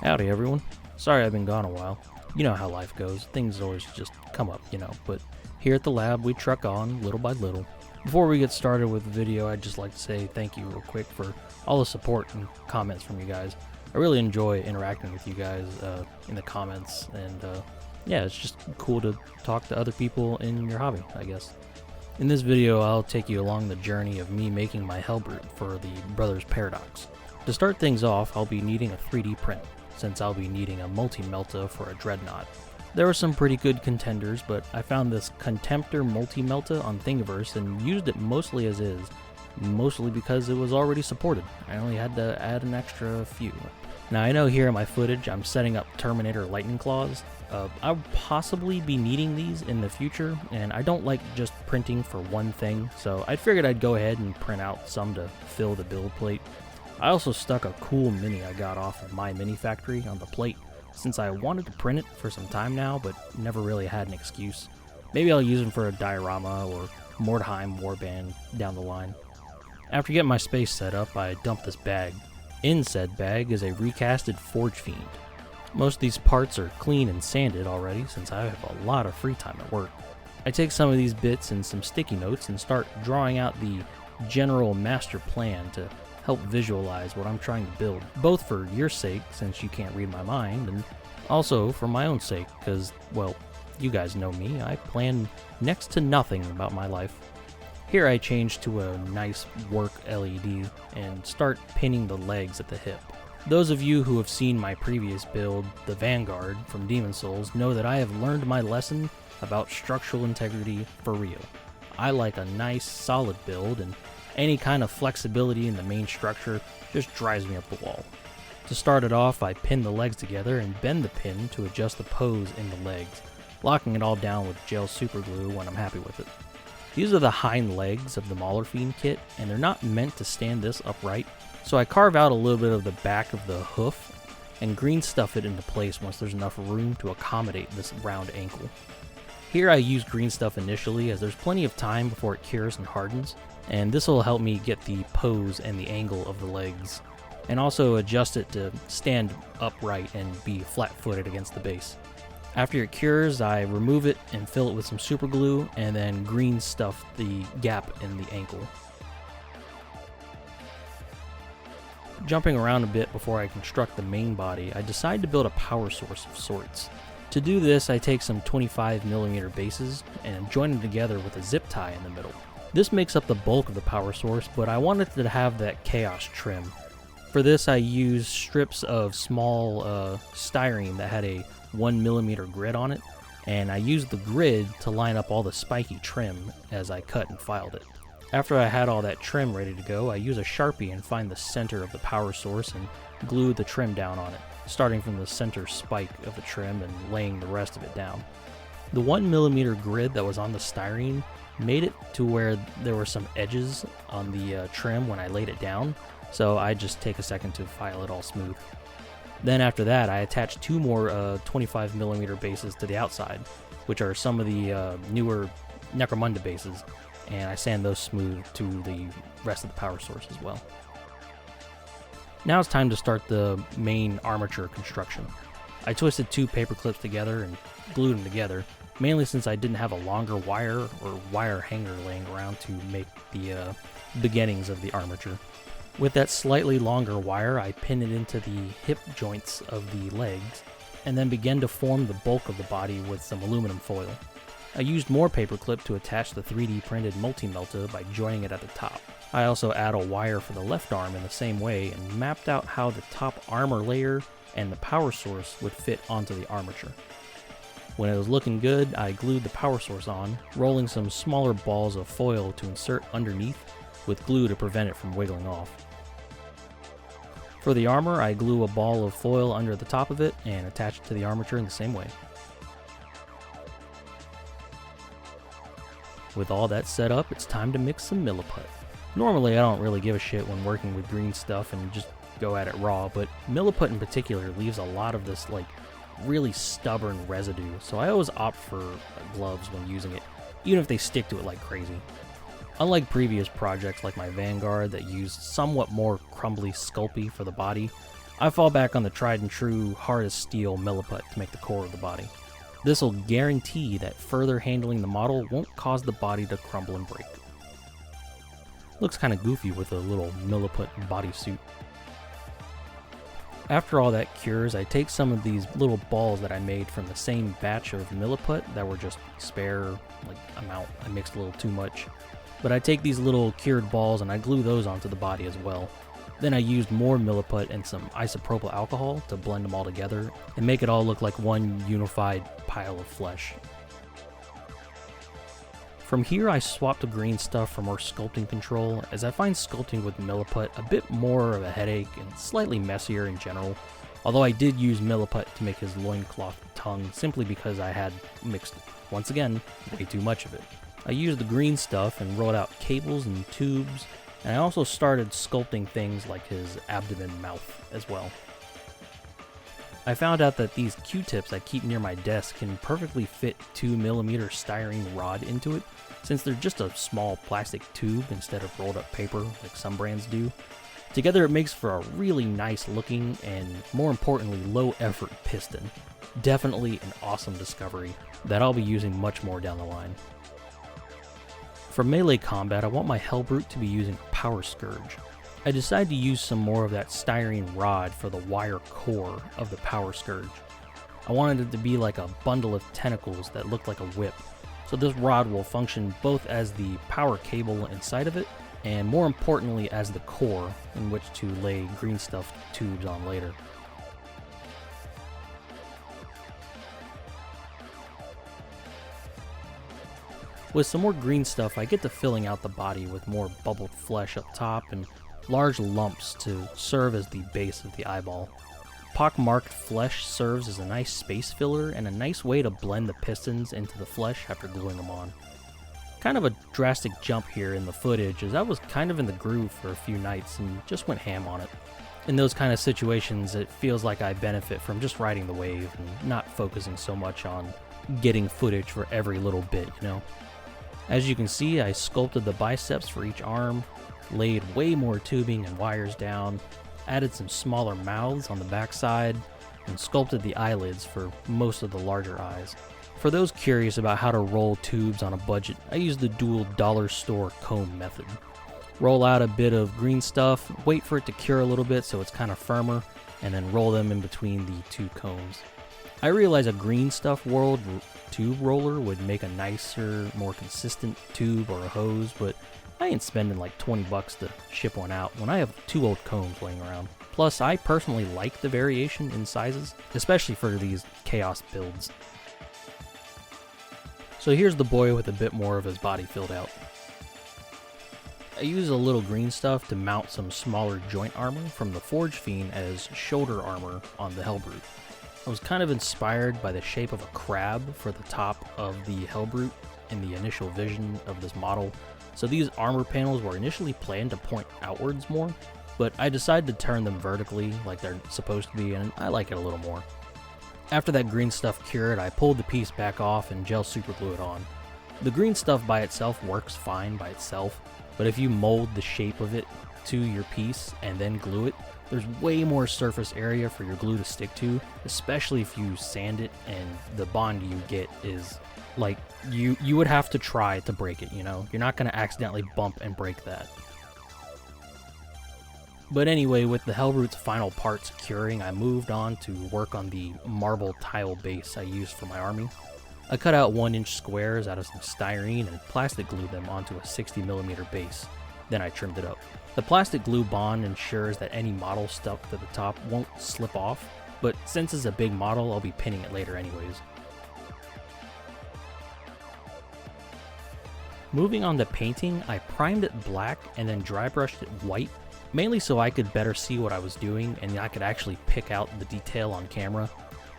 Howdy everyone. Sorry I've been gone a while. You know how life goes, things always just come up, but here at the lab we truck on little by little. Before we get started with the video, I'd just like to say thank you real quick for all the support and comments from you guys. I really enjoy interacting with you guys in the comments, and yeah, it's just cool to talk to other people in your hobby, I guess. In this video, I'll take you along the journey of me making my Helbrute for the Brothers Paradox. To start things off, I'll be needing a 3D print, since I'll be needing a Multi-Melta for a Dreadnought. There were some pretty good contenders, but I found this Contemptor Multi-Melta on Thingiverse and used it mostly as is, mostly because it was already supported. I only had to add an extra few. Now I know here in my footage I'm setting up Terminator Lightning Claws. I'll possibly be needing these in the future, and I don't like just printing for one thing, so I figured I'd go ahead and print out some to fill the build plate. I also stuck a cool mini I got off of my mini factory on the plate, since I wanted to print it for some time now, but never really had an excuse. Maybe I'll use them for a diorama or Mordheim warband down the line. After getting my space set up, I dumped this bag. In said bag is a recasted Forge Fiend. Most of these parts are clean and sanded already, since I have a lot of free time at work. I take some of these bits and some sticky notes and start drawing out the general master plan to help visualize what I'm trying to build, both for your sake, since you can't read my mind, and also for my own sake, because, well, you guys know me, I plan next to nothing about my life. Here I change to a nice work LED and start pinning the legs at the hip. Those of you who have seen my previous build, the Vanguard from Demon Souls, know that I have learned my lesson about structural integrity for real. I like a nice, solid build, and any kind of flexibility in the main structure just drives me up the wall. To start it off, I pin the legs together and bend the pin to adjust the pose in the legs, locking it all down with gel superglue when I'm happy with it. These are the hind legs of the Mauler Fiend kit, and they're not meant to stand this upright, so I carve out a little bit of the back of the hoof and green stuff it into place once there's enough room to accommodate this round ankle. Here I use green stuff initially, as there's plenty of time before it cures and hardens, and this will help me get the pose and the angle of the legs, and also adjust it to stand upright and be flat-footed against the base. After it cures, I remove it and fill it with some super glue, and then green stuff the gap in the ankle. Jumping around a bit before I construct the main body, I decide to build a power source of sorts. To do this, I take some 25mm bases and join them together with a zip tie in the middle. This makes up the bulk of the power source, but I wanted to have that chaos trim. For this, I used strips of small styrene that had a 1mm grid on it, and I used the grid to line up all the spiky trim as I cut and filed it. After I had all that trim ready to go, I use a Sharpie and find the center of the power source and glue the trim down on it, starting from the center spike of the trim and laying the rest of it down. The 1mm grid that was on the styrene made it to where there were some edges on the trim when I laid it down, so I just take a second to file it all smooth. Then after that, I attached two more 25mm bases to the outside, which are some of the newer Necromunda bases, and I sand those smooth to the rest of the power source as well. Now it's time to start the main armature construction. I twisted two paper clips together and glued them together, mainly since I didn't have a longer wire or wire hanger laying around to make the beginnings of the armature. With that slightly longer wire, I pin it into the hip joints of the legs, and then begin to form the bulk of the body with some aluminum foil. I used more paperclip to attach the 3D printed Multi-Melta by joining it at the top. I also add a wire for the left arm in the same way and mapped out how the top armor layer and the power source would fit onto the armature. When it was looking good, I glued the power source on, rolling some smaller balls of foil to insert underneath with glue to prevent it from wiggling off. For the armor, I glue a ball of foil under the top of it and attach it to the armature in the same way. With all that set up, it's time to mix some Milliput. Normally I don't really give a shit when working with green stuff and just go at it raw, but Milliput in particular leaves a lot of this really stubborn residue, so I always opt for gloves when using it, even if they stick to it like crazy. Unlike previous projects like my Vanguard that used somewhat more crumbly Sculpey for the body, I fall back on the tried and true hard as steel Milliput to make the core of the body. This will guarantee that further handling the model won't cause the body to crumble and break. Looks kind of goofy with a little Milliput bodysuit. After all that cures, I take some of these little balls that I made from the same batch of Milliput that were just spare, amount. I mixed a little too much. But I take these little cured balls and I glue those onto the body as well. Then I used more Milliput and some isopropyl alcohol to blend them all together and make it all look like one unified pile of flesh. From here I swapped the green stuff for more sculpting control, as I find sculpting with Milliput a bit more of a headache and slightly messier in general, although I did use Milliput to make his loincloth tongue simply because I had mixed, once again, way too much of it. I used the green stuff and rolled out cables and tubes, and I also started sculpting things like his abdomen mouth as well. I found out that these Q-tips I keep near my desk can perfectly fit 2mm styrene rod into it, since they're just a small plastic tube instead of rolled up paper like some brands do. Together it makes for a really nice looking and, more importantly, low effort piston. Definitely an awesome discovery that I'll be using much more down the line. For melee combat, I want my Helbrute to be using Power Scourge. I decided to use some more of that styrene rod for the wire core of the Power Scourge. I wanted it to be like a bundle of tentacles that looked like a whip, so this rod will function both as the power cable inside of it, and more importantly as the core in which to lay green stuff tubes on later. With some more green stuff, I get to filling out the body with more bubbled flesh up top and large lumps to serve as the base of the eyeball. Pockmarked flesh serves as a nice space filler and a nice way to blend the pistons into the flesh after gluing them on. Kind of a drastic jump here in the footage, as I was kind of in the groove for a few nights and just went ham on it. In those kind of situations, it feels like I benefit from just riding the wave and not focusing so much on getting footage for every little bit, you know? As you can see, I sculpted the biceps for each arm, laid way more tubing and wires down, added some smaller mouths on the backside, and sculpted the eyelids for most of the larger eyes. For those curious about how to roll tubes on a budget, I use the dual dollar store comb method. Roll out a bit of green stuff, wait for it to cure a little bit so it's kind of firmer, and then roll them in between the two combs. I realize a green stuff world tube roller would make a nicer, more consistent tube or a hose, but I ain't spending like 20 bucks to ship one out when I have 2 old combs laying around. Plus, I personally like the variation in sizes, especially for these chaos builds. So here's the boy with a bit more of his body filled out. I use a little green stuff to mount some smaller joint armor from the Forge Fiend as shoulder armor on the Helbrute. I was kind of inspired by the shape of a crab for the top of the Helbrute in the initial vision of this model, so these armor panels were initially planned to point outwards more, but I decided to turn them vertically like they're supposed to be, and I like it a little more. After that green stuff cured, I pulled the piece back off and gel super glue it on. The green stuff by itself works fine by itself, but if you mold the shape of it to your piece and then glue it, there's way more surface area for your glue to stick to, especially if you sand it, and the bond you get is like, you would have to try to break it, you know? You're not going to accidentally bump and break that. But anyway, with the Helbrute's final parts curing, I moved on to work on the marble tile base I used for my army. I cut out 1-inch squares out of some styrene and plastic glued them onto a 60mm base. Then I trimmed it up. The plastic glue bond ensures that any model stuck to the top won't slip off, but since it's a big model, I'll be pinning it later anyways. Moving on to painting, I primed it black and then dry brushed it white, mainly so I could better see what I was doing and I could actually pick out the detail on camera.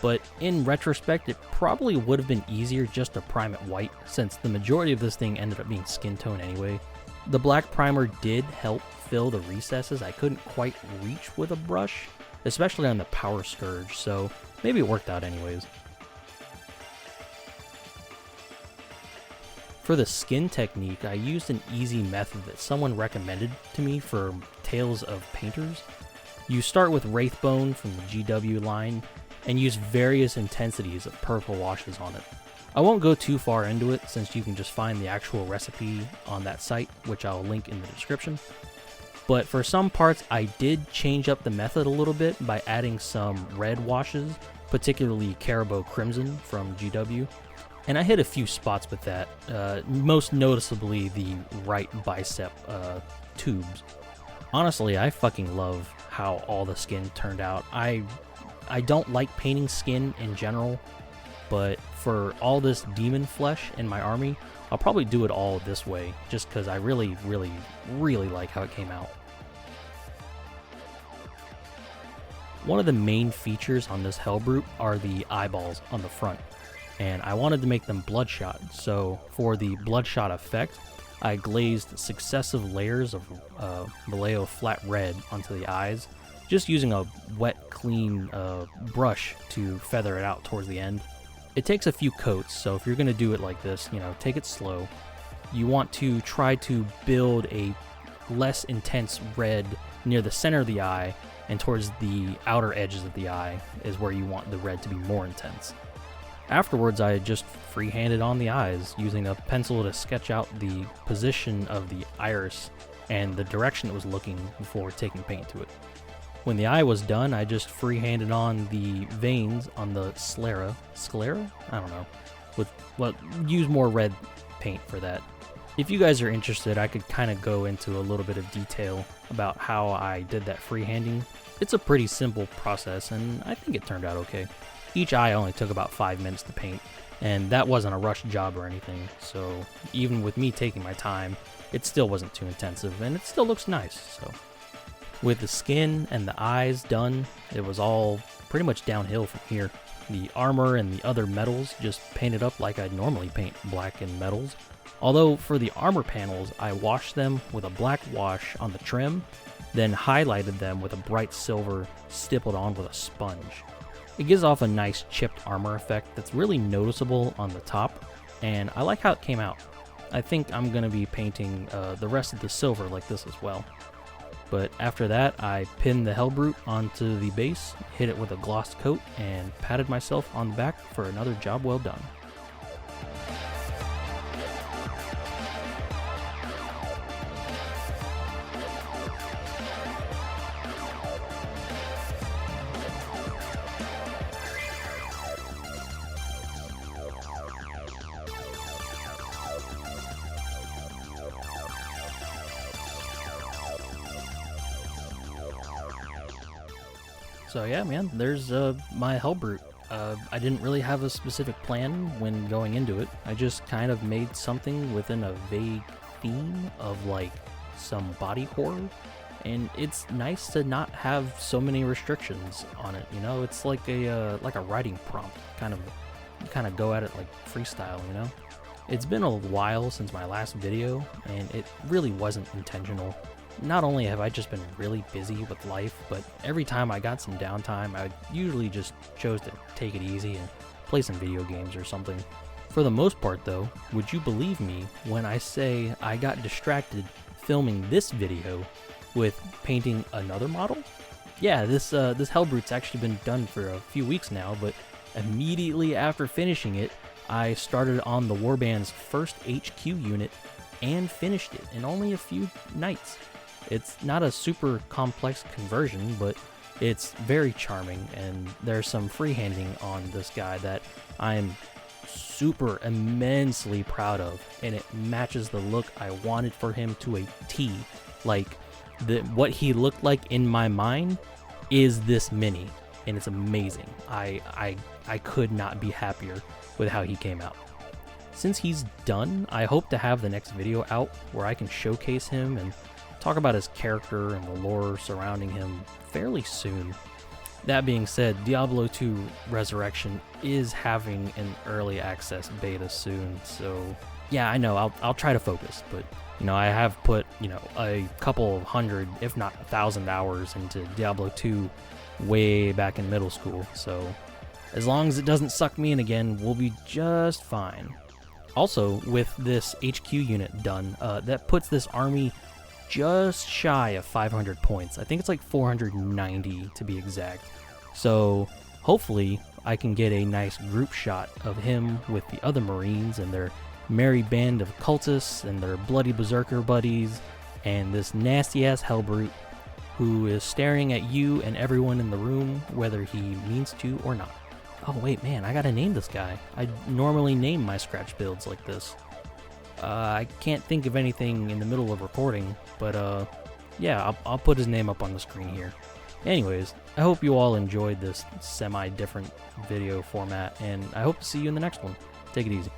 But in retrospect, it probably would have been easier just to prime it white, since the majority of this thing ended up being skin tone anyway. The black primer did help fill the recesses I couldn't quite reach with a brush, especially on the Power Scourge, so maybe it worked out anyways. For the skin technique, I used an easy method that someone recommended to me for Tales of Painters. You start with Wraithbone from the GW line, and use various intensities of purple washes on it. I won't go too far into it since you can just find the actual recipe on that site, which I'll link in the description. But for some parts, I did change up the method a little bit by adding some red washes, particularly Caribou Crimson from GW. And I hit a few spots with that, most noticeably the right bicep tubes. Honestly, I fucking love how all the skin turned out. I don't like painting skin in general, but for all this demon flesh in my army, I'll probably do it all this way, just because I really, really, really like how it came out. One of the main features on this Helbrute are the eyeballs on the front, and I wanted to make them bloodshot, so for the bloodshot effect, I glazed successive layers of Vallejo flat red onto the eyes, just using a wet, clean brush to feather it out towards the end. It takes a few coats, so if you're going to do it like this, take it slow. You want to try to build a less intense red near the center of the eye, and towards the outer edges of the eye is where you want the red to be more intense. Afterwards, I just freehanded on the eyes, using a pencil to sketch out the position of the iris and the direction it was looking before taking paint to it. When the eye was done, I just freehanded on the veins on the sclera? I don't know. Use more red paint for that. If you guys are interested, I could kind of go into a little bit of detail about how I did that freehanding. It's a pretty simple process, and I think it turned out okay. Each eye only took about 5 minutes to paint, and that wasn't a rush job or anything, so even with me taking my time, it still wasn't too intensive, and it still looks nice, so. With the skin and the eyes done, it was all pretty much downhill from here. The armor and the other metals just painted up like I'd normally paint black and metals, although for the armor panels, I washed them with a black wash on the trim, then highlighted them with a bright silver stippled on with a sponge. It gives off a nice chipped armor effect that's really noticeable on the top, and I like how it came out. I think I'm going to be painting the rest of the silver like this as well. But after that, I pinned the Helbrute onto the base, hit it with a gloss coat, and patted myself on the back for another job well done. So yeah, man, there's my Helbrute. I didn't really have a specific plan when going into it. I just kind of made something within a vague theme of like some body horror, and it's nice to not have so many restrictions on it. It's like a writing prompt. You kind of go at it like freestyle. It's been a while since my last video, and it really wasn't intentional. Not only have I just been really busy with life, but every time I got some downtime, I usually just chose to take it easy and play some video games or something. For the most part though, would you believe me when I say I got distracted filming this video with painting another model? Yeah, this Helbrute's actually been done for a few weeks now, but immediately after finishing it, I started on the Warband's first HQ unit and finished it in only a few nights. It's not a super complex conversion, but it's very charming, and there's some freehanding on this guy that I'm super immensely proud of, and it matches the look I wanted for him to a T. Like, what he looked like in my mind is this mini, and it's amazing. I could not be happier with how he came out. Since he's done, I hope to have the next video out where I can showcase him and talk about his character and the lore surrounding him fairly soon. That being said, Diablo 2 Resurrection is having an early access beta soon, so yeah, I know, I'll try to focus, but I have put, a couple hundred, if not 1,000 hours into Diablo 2 way back in middle school, so as long as it doesn't suck me in again, we'll be just fine. Also, with this HQ unit done, that puts this army just shy of 500 points. I think it's like 490 to be exact. So hopefully I can get a nice group shot of him with the other Marines and their merry band of cultists and their bloody berserker buddies and this nasty-ass Helbrute who is staring at you and everyone in the room, whether he means to or not. Oh wait, man, I gotta name this guy. I normally name my scratch builds like this. I can't think of anything in the middle of recording, but yeah, I'll put his name up on the screen here. Anyways, I hope you all enjoyed this semi-different video format, and I hope to see you in the next one. Take it easy.